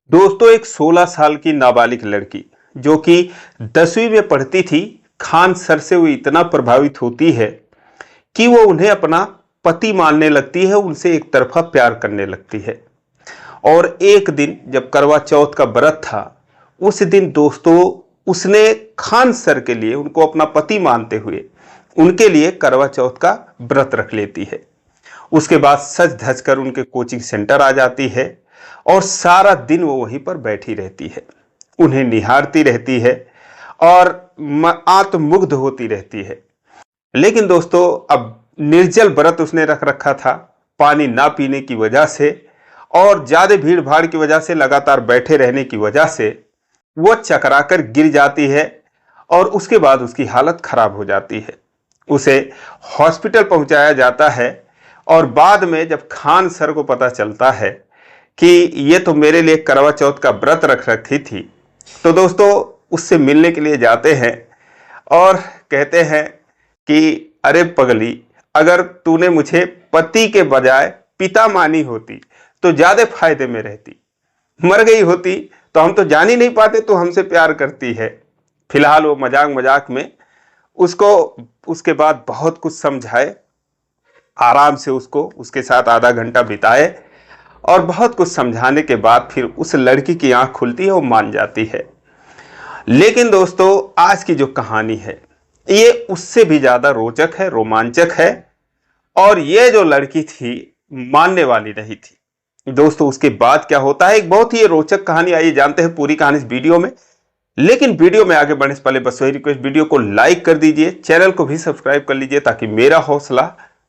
दोस्तों एक 16 साल की नाबालिग लड़की जो कि 10वीं में पढ़ती थी, खान सर से वो इतना प्रभावित होती है कि वो उन्हें अपना पति मानने लगती है, उनसे एक तरफा प्यार करने लगती है। और एक दिन जब करवा चौथ का व्रत था, उस दिन दोस्तों उसने खान सर के लिए, उनको अपना पति मानते हुए उनके लिए करवा चौथ का व्रत रख लेती है। उसके बाद सज धज कर उनके कोचिंग सेंटर आ जाती है और सारा दिन वो वहीं पर बैठी रहती है, उन्हें निहारती रहती है और आत्ममुग्ध होती रहती है। लेकिन दोस्तों अब निर्जल व्रत उसने रख रखा था, पानी ना पीने की वजह से और ज्यादा भीड़ भाड़ की वजह से, लगातार बैठे रहने की वजह से वो चकराकर गिर जाती है और उसके बाद उसकी हालत खराब हो जाती है। उसे हॉस्पिटल पहुंचाया जाता है और बाद में जब खान सर को पता चलता है कि ये तो मेरे लिए करवा चौथ का व्रत रख रखी थी, तो दोस्तों उससे मिलने के लिए जाते हैं और कहते हैं कि अरे पगली, अगर तूने मुझे पति के बजाय पिता मानी होती तो ज्यादा फायदे में रहती, मर गई होती तो हम तो जान ही नहीं पाते तो हमसे प्यार करती है। फिलहाल वो मजाक मजाक में उसको उसके बाद बहुत कुछ समझाए, आराम से उसके साथ आधा घंटा बिताए और बहुत कुछ समझाने के बाद फिर उस लड़की की आंख खुलती है, वो मान जाती है। लेकिन दोस्तों आज की जो कहानी है ये उससे भी ज्यादा रोचक है, रोमांचक है। और ये जो लड़की थी मानने वाली नहीं थी। दोस्तों उसके बाद क्या होता है, एक बहुत ही रोचक कहानी। आइए जानते हैं पूरी कहानी इस वीडियो में। लेकिन वीडियो में आगे बढ़ने से पहले बस वही रिक्वेस्ट, वीडियो को लाइक कर दीजिए, चैनल को भी सब्सक्राइब कर लीजिए ताकि मेरा हौसला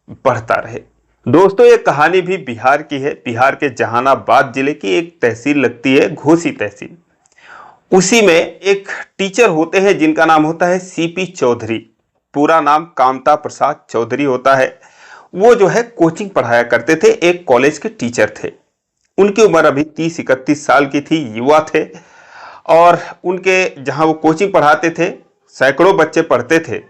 बढ़ता रहे। दोस्तों ये कहानी भी बिहार की है। बिहार के जहानाबाद जिले की एक तहसील लगती है, घोसी तहसील। उसी में एक टीचर होते हैं जिनका नाम होता है सीपी चौधरी। पूरा नाम कामता प्रसाद चौधरी होता है। वो जो है कोचिंग पढ़ाया करते थे, एक कॉलेज के टीचर थे। उनकी उम्र अभी 30-31 साल की थी, युवा थे। और उनके जहां वो कोचिंग पढ़ाते थे सैकड़ों बच्चे पढ़ते थे।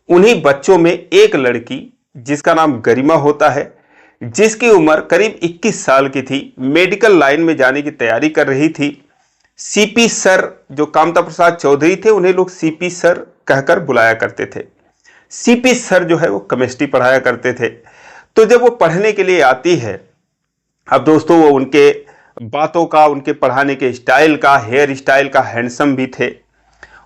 उन्हीं बच्चों में एक लड़की जिसका नाम गरिमा होता है, जिसकी उम्र करीब 21 साल की थी, मेडिकल लाइन में जाने की तैयारी कर रही थी। सीपी सर जो कामता प्रसाद चौधरी थे, उन्हें लोग सीपी सर कहकर बुलाया करते थे। सीपी सर जो है वो केमिस्ट्री पढ़ाया करते थे। तो जब वो पढ़ने के लिए आती है, अब दोस्तों वो उनके बातों का, उनके पढ़ाने के स्टाइल का, हेयर स्टाइल का, हैंडसम भी थे।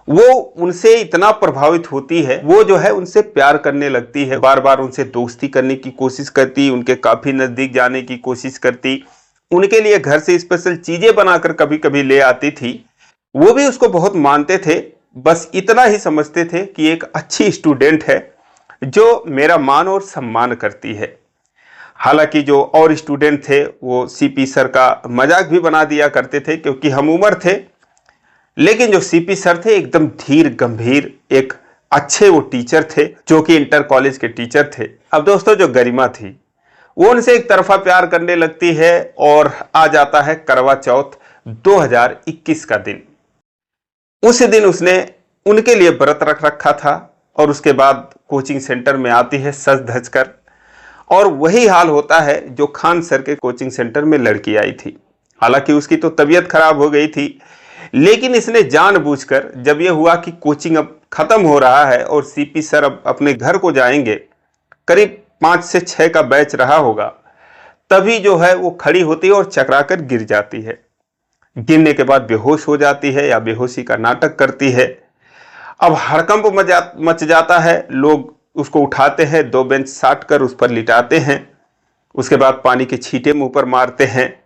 वो उनसे इतना प्रभावित होती है, वो जो है उनसे प्यार करने लगती है, बार बार उनसे दोस्ती करने की कोशिश करती, उनके काफी नजदीक जाने की कोशिश करती, उनके लिए घर से स्पेशल चीजें बनाकर कभी कभी ले आती थी। वो भी उसको बहुत मानते थे, बस इतना ही समझते थे कि एक अच्छी स्टूडेंट है जो मेरा मान और सम्मान करती है। हालांकि जो और स्टूडेंट थे वो सीपी सर का मजाक भी बना दिया करते थे क्योंकि हम उम्र थे। लेकिन जो सीपी सर थे एकदम धीर गंभीर, एक अच्छे वो टीचर थे जो कि इंटर कॉलेज के टीचर थे। अब दोस्तों जो गरिमा थी वो उनसे एक तरफा प्यार करने लगती है और आ जाता है करवा चौथ 2021 का दिन। उस दिन उसने उनके लिए व्रत रख रखा था और उसके बाद कोचिंग सेंटर में आती है सज धज कर। और वही हाल होता है जो खान सर के कोचिंग सेंटर में लड़की आई थी। हालांकि उसकी तो तबीयत खराब हो गई थी, लेकिन इसने जानबूझकर, जब यह हुआ कि कोचिंग अब खत्म हो रहा है और सीपी सर अब अपने घर को जाएंगे, करीब 5 से 6 का बैच रहा होगा, तभी जो है वो खड़ी होती है और चकराकर गिर जाती है। गिरने के बाद बेहोश हो जाती है या बेहोशी का नाटक करती है। अब हड़कंप मच जाता है, लोग उसको उठाते हैं, 2 बेंच साट कर उस पर लिटाते हैं। उसके बाद पानी के छींटे मुंह पर मारते हैं।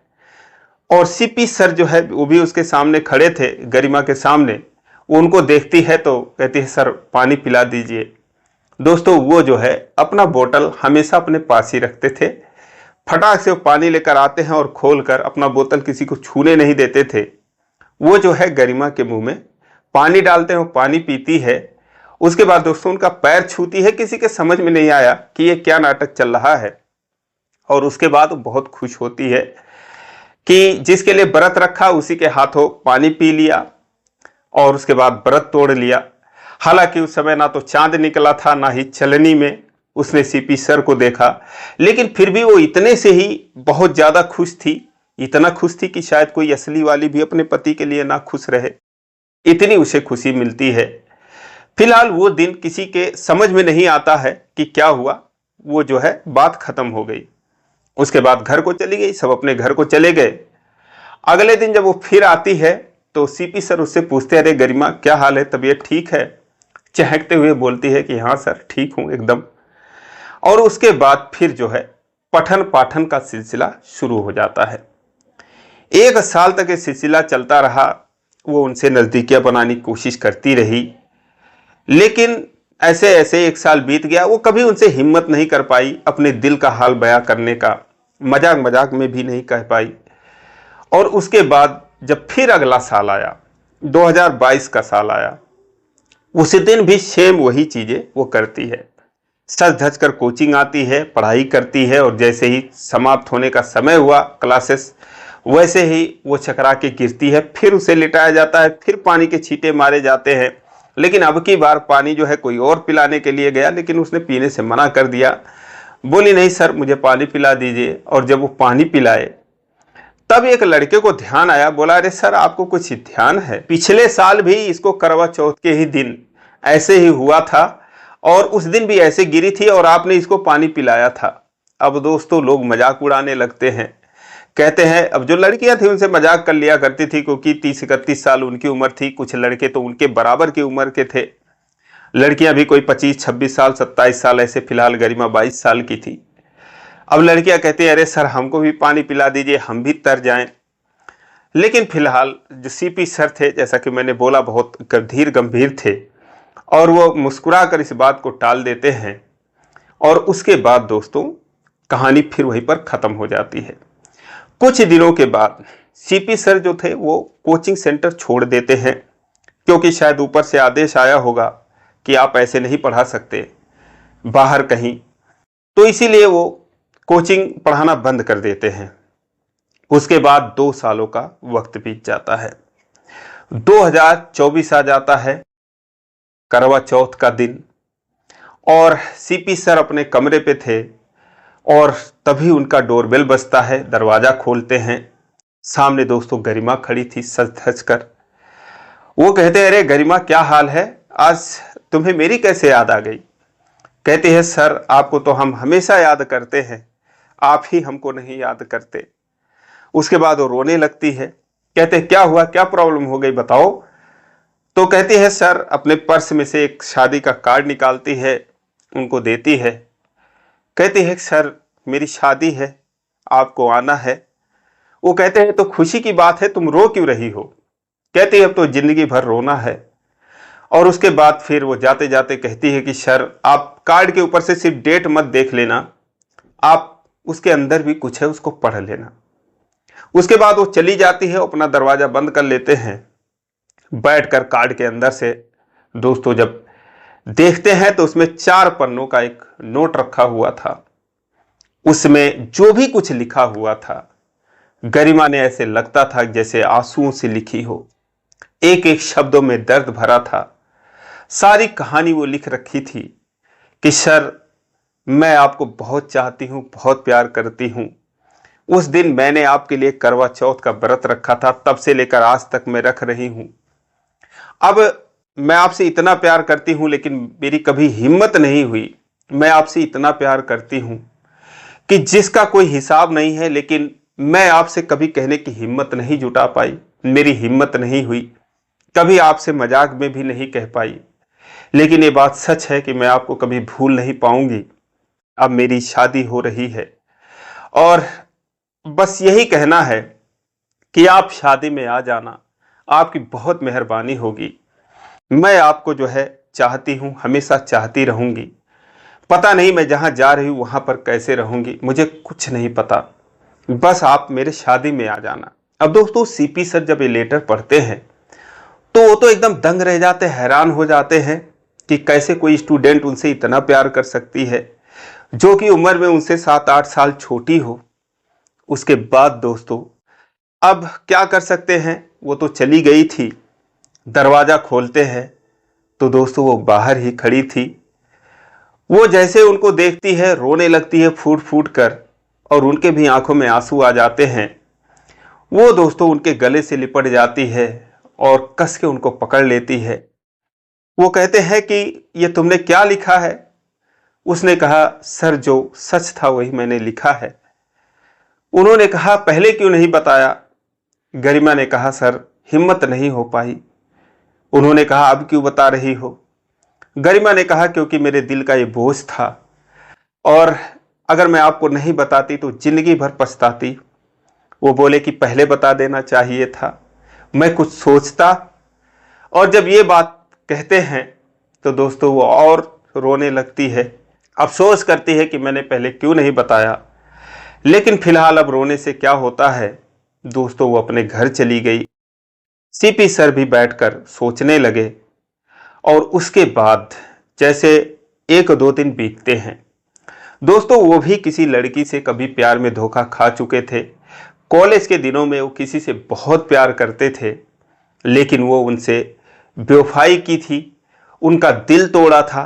और सीपी सर जो है वो भी उसके सामने खड़े थे, गरिमा के सामने। वो उनको देखती है तो कहती है सर पानी पिला दीजिए। दोस्तों वो जो है अपना बोतल हमेशा अपने पास ही रखते थे। फटाक से वो पानी लेकर आते हैं और खोलकर अपना बोतल किसी को छूने नहीं देते थे। वो जो है गरिमा के मुंह में पानी डालते हैं, वो पानी पीती है। उसके बाद दोस्तों उनका पैर छूती है। किसी के समझ में नहीं आया कि ये क्या नाटक चल रहा है। और उसके बाद वो बहुत खुश होती है कि जिसके लिए व्रत रखा उसी के हाथों पानी पी लिया और उसके बाद व्रत तोड़ लिया। हालांकि उस समय ना तो चांद निकला था, ना ही चलनी में उसने सीपी सर को देखा, लेकिन फिर भी वो इतने से ही बहुत ज्यादा खुश थी इतना खुश थी कि शायद कोई असली वाली भी अपने पति के लिए ना खुश रहे, इतनी उसे खुशी मिलती है। फिलहाल वो दिन किसी के समझ में नहीं आता है कि क्या हुआ, वो जो है बात खत्म हो गई। उसके बाद घर को चली गई, सब अपने घर को चले गए। अगले दिन जब वो फिर आती है तो सीपी सर उससे पूछते हैं, अरे गरिमा क्या हाल है, तबीयत ठीक है? चहकते हुए बोलती है कि हाँ सर ठीक हूं एकदम। और उसके बाद फिर जो है पठन पाठन का सिलसिला शुरू हो जाता है। 1 साल तक ये सिलसिला चलता रहा। वो उनसे नजदीकियां बनाने की कोशिश करती रही, लेकिन ऐसे ऐसे 1 साल बीत गया। वो कभी उनसे हिम्मत नहीं कर पाई अपने दिल का हाल बयां करने का, मजाक मजाक में भी नहीं कह पाई। और उसके बाद जब फिर अगला साल आया, 2022 का साल आया, उसी दिन भी सेम वही चीजें वो करती है। सज धज कर कोचिंग आती है, पढ़ाई करती है, और जैसे ही समाप्त होने का समय हुआ क्लासेस, वैसे ही वो चकरा के गिरती है। फिर उसे लिटाया जाता है, फिर पानी के छींटे मारे जाते हैं। लेकिन अब की बार पानी जो है कोई और पिलाने के लिए गया, लेकिन उसने पीने से मना कर दिया। बोली नहीं सर मुझे पानी पिला दीजिए। और जब वो पानी पिलाए तब एक लड़के को ध्यान आया। बोला अरे सर आपको कुछ ध्यान है, पिछले साल भी इसको करवा चौथ के ही दिन ऐसे ही हुआ था, और उस दिन भी ऐसे गिरी थी और आपने इसको पानी पिलाया था। अब दोस्तों लोग मजाक उड़ाने लगते हैं, कहते हैं, अब जो लड़कियां थी उनसे मजाक कर लिया करती थी, क्योंकि 30-31 साल उनकी उम्र थी, कुछ लड़के तो उनके बराबर की उम्र के थे। लड़कियां भी कोई 25-26 साल 27 साल, ऐसे फिलहाल गरिमा 22 साल की थी। अब लड़कियां कहती है अरे सर हमको भी पानी पिला दीजिए, हम भी तर जाएं। लेकिन फिलहाल जो सीपी सर थे, जैसा कि मैंने बोला, बहुत धीर गंभीर थे, और वो मुस्कुरा कर इस बात को टाल देते हैं। और उसके बाद दोस्तों कहानी फिर वहीं पर खत्म हो जाती है। कुछ दिनों के बाद सीपी सर जो थे वो कोचिंग सेंटर छोड़ देते हैं, क्योंकि शायद ऊपर से आदेश आया होगा कि आप ऐसे नहीं पढ़ा सकते बाहर कहीं, तो इसीलिए वो कोचिंग पढ़ाना बंद कर देते हैं। उसके बाद 2 सालों का वक्त बीत जाता है। 2024 आ जाता है, करवा चौथ का दिन, और सीपी सर अपने कमरे पे थे, और तभी उनका डोरबेल बजता है। दरवाजा खोलते हैं, सामने दोस्तों गरिमा खड़ी थी सज धज कर। वो कहते हैं अरे गरिमा क्या हाल है, आज तुम्हें मेरी कैसे याद आ गई? कहती है सर आपको तो हम हमेशा याद करते हैं, आप ही हमको नहीं याद करते। उसके बाद वो रोने लगती है। कहते क्या हुआ, क्या प्रॉब्लम हो गई बताओ? तो कहती है सर, अपने पर्स में से एक शादी का कार्ड निकालती है, उनको देती है। कहती है सर मेरी शादी है, आपको आना है। वो कहते हैं तो खुशी की बात है, तुम रो क्यों रही हो? कहती है अब तो जिंदगी भर रोना है। और उसके बाद फिर वो जाते जाते कहती है कि सर आप कार्ड के ऊपर से सिर्फ डेट मत देख लेना, आप उसके अंदर भी कुछ है उसको पढ़ लेना। उसके बाद वो चली जाती है, अपना दरवाजा बंद कर लेते हैं। बैठकर कार्ड के अंदर से दोस्तों जब देखते हैं तो उसमें 4 पन्नों का एक नोट रखा हुआ था। उसमें जो भी कुछ लिखा हुआ था, गरिमा ने ऐसे लगता था जैसे आंसुओं से लिखी हो, एक एक शब्दों में दर्द भरा था। सारी कहानी वो लिख रखी थी कि सर मैं आपको बहुत चाहती हूं, बहुत प्यार करती हूं। उस दिन मैंने आपके लिए करवा चौथ का व्रत रखा था, तब से लेकर आज तक मैं रख रही हूं। अब मैं आपसे इतना प्यार करती हूं, लेकिन मेरी कभी हिम्मत नहीं हुई। मैं आपसे इतना प्यार करती हूं कि जिसका कोई हिसाब नहीं है, लेकिन मैं आपसे कभी कहने की हिम्मत नहीं जुटा पाई, मेरी हिम्मत नहीं हुई, कभी आपसे मजाक में भी नहीं कह पाई। लेकिन ये बात सच है कि मैं आपको कभी भूल नहीं पाऊंगी। अब मेरी शादी हो रही है, और बस यही कहना है कि आप शादी में आ जाना, आपकी बहुत मेहरबानी होगी। मैं आपको जो है चाहती हूं, हमेशा चाहती रहूंगी। पता नहीं मैं जहां जा रही हूं वहां पर कैसे रहूंगी, मुझे कुछ नहीं पता, बस आप मेरे शादी में आ जाना। अब दोस्तों सीपी सर जब ये लेटर पढ़ते हैं तो वो तो एकदम दंग रह जाते, हैरान हो जाते हैं कि कैसे कोई स्टूडेंट उनसे इतना प्यार कर सकती है, जो कि उम्र में उनसे 7-8 साल छोटी हो। उसके बाद दोस्तों अब क्या कर सकते हैं, वो तो चली गई थी। दरवाजा खोलते हैं तो दोस्तों वो बाहर ही खड़ी थी। वो जैसे उनको देखती है रोने लगती है फूट फूट कर, और उनके भी आंखों में आंसू आ जाते हैं। वो दोस्तों उनके गले से लिपट जाती है और कस के उनको पकड़ लेती है। वो कहते हैं कि ये तुमने क्या लिखा है? उसने कहा, सर जो सच था वही मैंने लिखा है। उन्होंने कहा, पहले क्यों नहीं बताया? गरिमा ने कहा, सर हिम्मत नहीं हो पाई। उन्होंने कहा, अब क्यों बता रही हो? गरिमा ने कहा, क्योंकि मेरे दिल का ये बोझ था और अगर मैं आपको नहीं बताती तो जिंदगी भर पछताती। वो बोले कि पहले बता देना चाहिए था, मैं कुछ सोचता। और जब ये बात कहते हैं तो दोस्तों वो और रोने लगती है, अफसोस करती है कि मैंने पहले क्यों नहीं बताया। लेकिन फिलहाल अब रोने से क्या होता है दोस्तों, वो अपने घर चली गई। सीपी सर भी बैठकर सोचने लगे और उसके बाद जैसे 1-2 दिन बीतते हैं दोस्तों, वो भी किसी लड़की से कभी प्यार में धोखा खा चुके थे। कॉलेज के दिनों में वो किसी से बहुत प्यार करते थे, लेकिन वो उनसे बेवफाई की थी, उनका दिल तोड़ा था।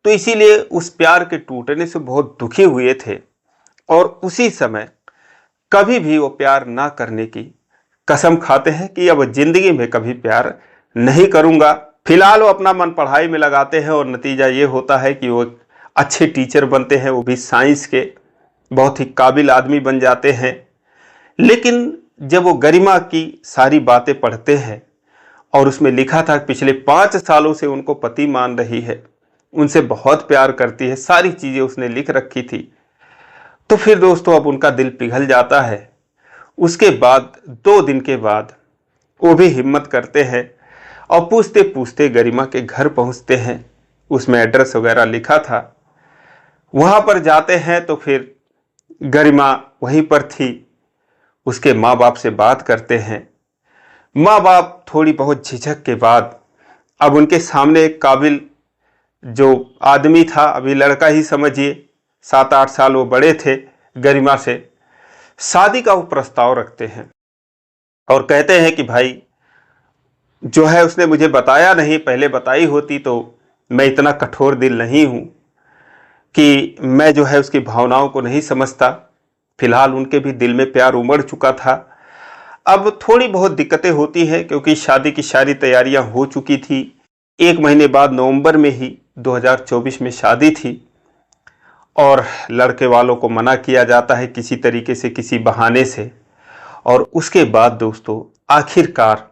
तो इसीलिए उस प्यार के टूटने से बहुत दुखी हुए थे और उसी समय कभी भी वो प्यार ना करने की कसम खाते हैं कि अब जिंदगी में कभी प्यार नहीं करूंगा। फिलहाल वो अपना मन पढ़ाई में लगाते हैं और नतीजा ये होता है कि वो अच्छे टीचर बनते हैं, वो भी साइंस के बहुत ही काबिल आदमी बन जाते हैं। लेकिन जब वो गरिमा की सारी बातें पढ़ते हैं और उसमें लिखा था पिछले 5 सालों से उनको पति मान रही है, उनसे बहुत प्यार करती है, सारी चीजें उसने लिख रखी थी, तो फिर दोस्तों अब उनका दिल पिघल जाता है। उसके बाद 2 दिन के बाद वो भी हिम्मत करते हैं और पूछते पूछते गरिमा के घर पहुंचते हैं। उसमें एड्रेस वगैरह लिखा था, वहां पर जाते हैं तो फिर गरिमा वहीं पर थी। उसके माँ बाप से बात करते हैं। माँ बाप थोड़ी बहुत झिझक के बाद अब उनके सामने एक काबिल जो आदमी था, अभी लड़का ही समझिए, 7-8 साल वो बड़े थे गरिमा से, शादी का वो प्रस्ताव रखते हैं और कहते हैं कि भाई जो है उसने मुझे बताया नहीं, पहले बताई होती तो मैं इतना कठोर दिल नहीं हूं कि मैं जो है उसकी भावनाओं को नहीं समझता। फिलहाल उनके भी दिल में प्यार उमड़ चुका था। अब थोड़ी बहुत दिक्कतें होती हैं क्योंकि शादी की सारी तैयारियां हो चुकी थी। 1 महीने बाद नवंबर में ही 2024 में शादी थी और लड़के वालों को मना किया जाता है किसी तरीके से, किसी बहाने से। और उसके बाद दोस्तों आखिरकार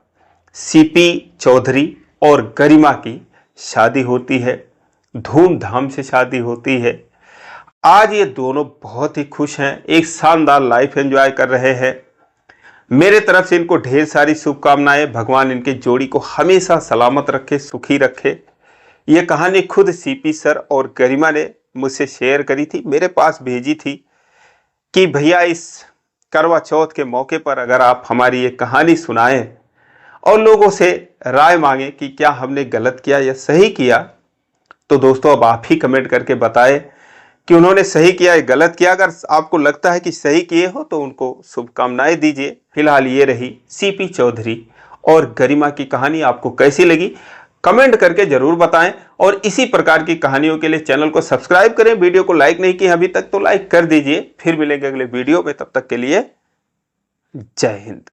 सीपी चौधरी और गरिमा की शादी होती है, धूमधाम से शादी होती है। आज ये दोनों बहुत ही खुश हैं, एक शानदार लाइफ एंजॉय कर रहे हैं। मेरे तरफ से इनको ढेर सारी शुभकामनाएं। भगवान इनके जोड़ी को हमेशा सलामत रखे, सुखी रखे। ये कहानी खुद सीपी सर और गरिमा ने मुझसे शेयर करी थी, मेरे पास भेजी थी कि भैया इस करवा चौथ के मौके पर अगर आप हमारी ये कहानी सुनाएं और लोगों से राय मांगे कि क्या हमने गलत किया या सही किया, तो दोस्तों अब आप ही कमेंट करके बताएं कि उन्होंने सही किया या गलत किया। अगर आपको लगता है कि सही किए हो तो उनको शुभकामनाएं दीजिए। फिलहाल ये रही सीपी चौधरी और गरिमा की कहानी, आपको कैसी लगी कमेंट करके जरूर बताएं और इसी प्रकार की कहानियों के लिए चैनल को सब्सक्राइब करें। वीडियो को लाइक नहीं किया अभी तक तो लाइक कर दीजिए। फिर मिलेंगे अगले वीडियो में, तब तक के लिए जय हिंद।